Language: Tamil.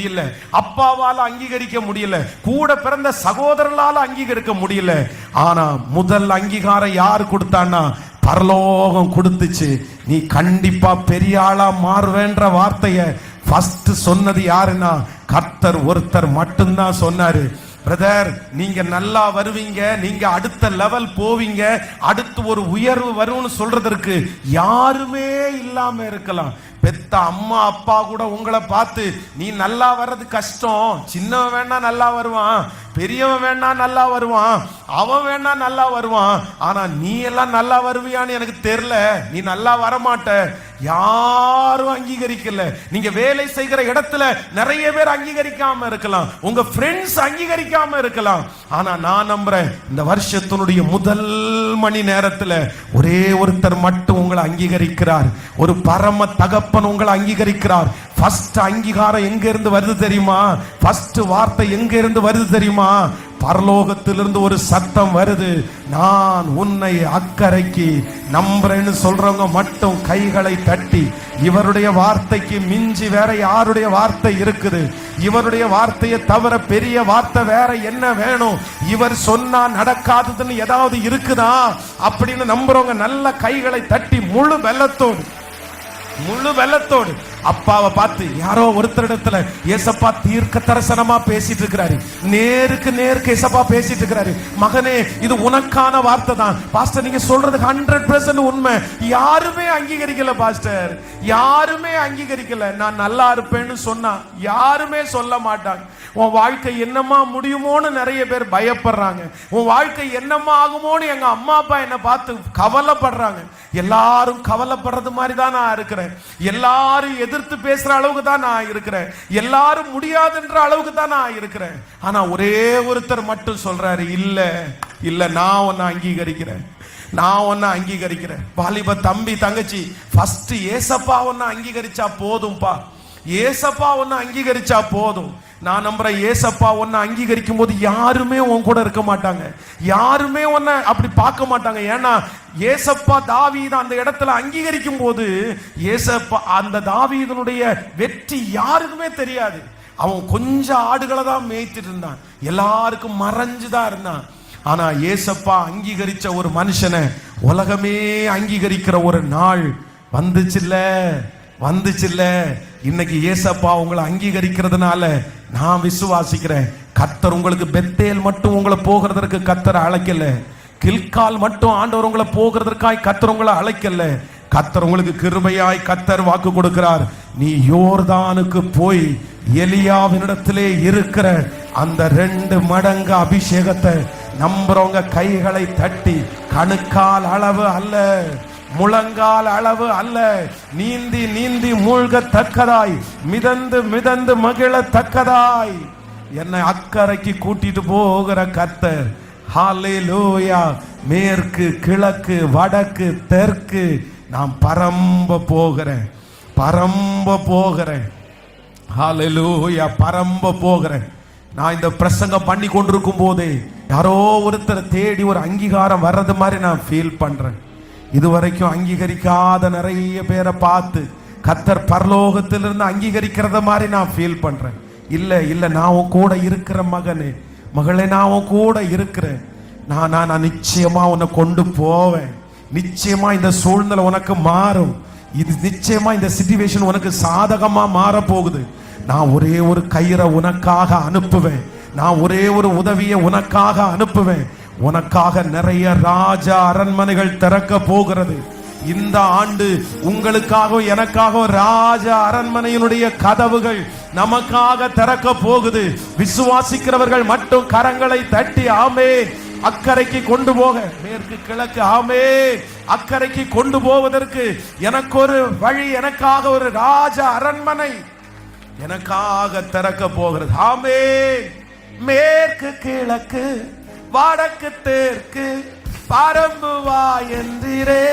முடியல, அப்பாவால அங்கீகரிக்க முடியல, கூட பிறந்த சகோதரர்களால அங்கீகரிக்க முடியல. ஆனா முதல் அங்கீகாரம் யாரு கொடுத்தான்னா பரலோகம் கொடுத்துச்சு. நீ கண்டிப்பா பெரிய ஆளா மாறுவேன்ற வார்த்தைய ஃபர்ஸ்ட் சொன்னது யாருன்னா கர்த்தர் ஒருத்தர் மட்டும்தான் சொன்னாரு. பிரதர், நீங்க நல்லா வருவீங்க, நீங்க அடுத்த லெவல் போவீங்க, அடுத்து ஒரு உயர்வு வரும்னு சொல்றதற்கு யாருமே இல்லாம இருக்கலாம். பெத்த அம்மா அப்பா கூட உங்களை பார்த்து நீ நல்லா வர்றது கஷ்டம், சின்னவன் வேணா நல்லா வருவான், பெரியவன் வேணா நல்லா வருவான், அவன் வேணா நல்லா வருவான், ஆனா நீ எல்லாம் நல்லா வருவியான்னு எனக்கு தெரியல, நீ நல்லா வரமாட்ட. யாரும் அங்கீகரிக்கல. நீங்க வேலை செய்கிற இடத்துல நிறைய பேர் அங்கீகரிக்காம இருக்கலாம், உங்க ஃப்ரெண்ட்ஸ் அங்கீகரிக்காம இருக்கலாம். ஆனா நான் நம்புறேன் இந்த வருஷத்தினுடைய முதல் மணி நேரத்துல ஒரே ஒருத்தர் மட்டும் உங்களை அங்கீகரிக்கிறார். ஒரு பரம தகப்பன் உங்களை அங்கீகரிக்கிறார். ஃபர்ஸ்ட் அங்கீகாரம் எங்க இருந்து வருது தெரியுமா? ஃபர்ஸ்ட் வார்த்தை எங்க இருந்து வருது தெரியுமா? பரலோகத்திலிருந்து ஒரு சத்தம் வருது, நான் உன்னை அக்கறைக்கு நம்புறேன்னு சொல்றவங்க மட்டும் கைகளை தட்டி, இவருடைய வார்த்தைக்கு மிஞ்சி வேற யாருடைய வார்த்தை இருக்குது? இவருடைய வார்த்தையை தவிர பெரிய வார்த்தை வேற என்ன வேணும்? இவர் சொன்னா நடக்காததுன்னு ஏதாவது இருக்குதா அப்படின்னு நம்புறவங்க நல்ல கைகளை தட்டி முழு வெள்ளத்தோடு அப்பாவை பார்த்து யாரோ ஒருத்தரிடத்துல ஏசப்பா தீர்க்க தரிசனமா பேசிட்டு இருக்கிறாரு, நேருக்கு ஏசப்பா பேசிட்டு இருக்கிறாரு. மகனே, இது உனக்கான வார்த்தை தான் பாஸ்டர், நீங்க சொல்றது 100% உண்மை. யாருமே அங்கீகரிக்கல பாஸ்டர், யாருமே அங்கீகரிக்கல. நான் நல்லா இருப்பேன்னு சொன்னா யாருமே சொல்ல மாட்டாங்க. உன் வாழ்க்கை என்னமா முடியுமோன்னு நிறைய பேர் பயப்படுறாங்க. உன் வாழ்க்கை என்னமா ஆகுமோன்னு எங்க அம்மா அப்பா என்ன பார்த்து கவலைப்படுறாங்க. எல்லாரும் கவலைப்படுறது மாதிரி தான் நான் இருக்கிறேன், எல்லாரும் எதிர்த்து பேசுற அளவுக்கு தான் நான் இருக்கிறேன், எல்லாரும் முடியாதுன்ற அளவுக்கு தான் நான் இருக்கிறேன். ஆனா ஒரே ஒருத்தர் மட்டும் சொல்றாரு, இல்ல நான் உன்னை அங்கீகரிக்கிறேன். வாலிப தம்பி தங்கச்சி, ஃபர்ஸ்ட் ஏசப்பா உன்னை அங்கீகரிச்சா போதும்பா, ஏசப்பா உன்னை அங்கீகரிச்சா போதும். நான் நம்புறேன் ஏசப்பா உன்னை அங்கீகரிக்கும் போது யாருமே உன் கூட இருக்க மாட்டாங்க, யாருமே உன்னை அப்படி பார்க்க மாட்டாங்க. ஏன்னா ஏசப்பா தாவீது அந்த இடத்துல அங்கீகரிக்கும் போது ஏசப்பா அந்த தாவீதனுடைய வெற்றி யாருக்குமே தெரியாது. அவன் கொஞ்சம் ஆடுகளை தான் மேய்த்திட்டு இருந்தான், எல்லாருக்கும் மறைஞ்சுதான் இருந்தான். ஆனா ஏசப்பா அங்கீகரிச்ச ஒரு மனுஷனை உலகமே அங்கீகரிக்கிற ஒரு நாள் வந்துச்சுல்ல. இன்னைக்கு ஏசப்பா உங்களை அங்கீகரிக்கிறதுனால நான் விசுவாசிக்கிறேன், கர்த்தர் உங்களுக்கு பெத்தேல் மட்டும் உங்களை போகிறதற்கு கர்த்தர் அழைக்கல, கில்கால் மட்டும் ஆண்டவர் உங்களை போகிறதற்காய் கர்த்தர் உங்களை அழைக்கல. கர்த்தர் உங்களுக்கு கிருபையாய் கர்த்தர் வாக்கு கொடுக்கிறார், நீ யோர்தானுக்கு போய் எலியாவினிடத்திலே இருக்கிற அந்த 2 மடங்கு அபிஷேகத்தை நம்புறவங்க கைகளை தட்டி, கணுக்கால் அளவு அல்ல, முழங்கால் அளவு அல்ல, நீந்தி மூழ்கத்தக்கதாய், மிதந்து மகிழத்தக்கதாய் என்னை அக்கறைக்கு கூட்டிட்டு போகிற கர்த்தர். ஹல்லேலூயா. மேற்கு கிழக்கு வடக்கு தெற்கு நான் பரம்ப போகிறேன். ஹல்லேலூயா, பரம்ப போகிறேன். நான் இந்த பிரசங்கம் பண்ணி கொண்டிருக்கும் போதே யாரோ ஒருத்தரை தேடி ஒரு அங்கீகாரம் வர்றது மாதிரி நான் ஃபீல் பண்றேன். இதுவரைக்கும் அங்கீகரிக்காத நிறைய பேரை பார்த்து கர்த்தர் பரலோகத்திலிருந்து அங்கீகரிக்கிறத மாதிரி நான் ஃபீல் பண்றேன். இல்ல நான் உன் கூட இருக்கிற மகளே, நான் உன் கூட இருக்கிறேன். நான் நிச்சயமா உன்னை கொண்டு போவேன். நிச்சயமா இந்த சூழ்நிலை உனக்கு மாறும். இது நிச்சயமா இந்த சிச்சுவேஷன் உனக்கு சாதகமா மாற போகுது. நான் ஒரே ஒரு கயிறை உனக்காக அனுப்புவேன், நான் ஒரே ஒரு உதவியை உனக்காக அனுப்புவேன். உனக்காக நிறைய ராஜா அரண்மனைகள் திறக்க போகிறது. இந்த ஆண்டு உங்களுக்காக எனக்காக ராஜ அரண்மனையினுடைய கதவுகள் நமக்காக திறக்க போகுது. விசுவாசிக்கிறவர்கள் மட்டும் கரங்களை தட்டி ஆமென். அக்கறைக்கு கொண்டு போக, மேற்கு கிழக்கு ஆமென், அக்கறைக்கு கொண்டு போவதற்கு எனக்கு ஒரு வழி, எனக்காக ஒரு ராஜ அரண்மனை எனக்காக திறக்க போகிறது. ஆமென். மேற்கு கிழக்கு வடக்கு தெற்கு பரம்புவா என்றிரே.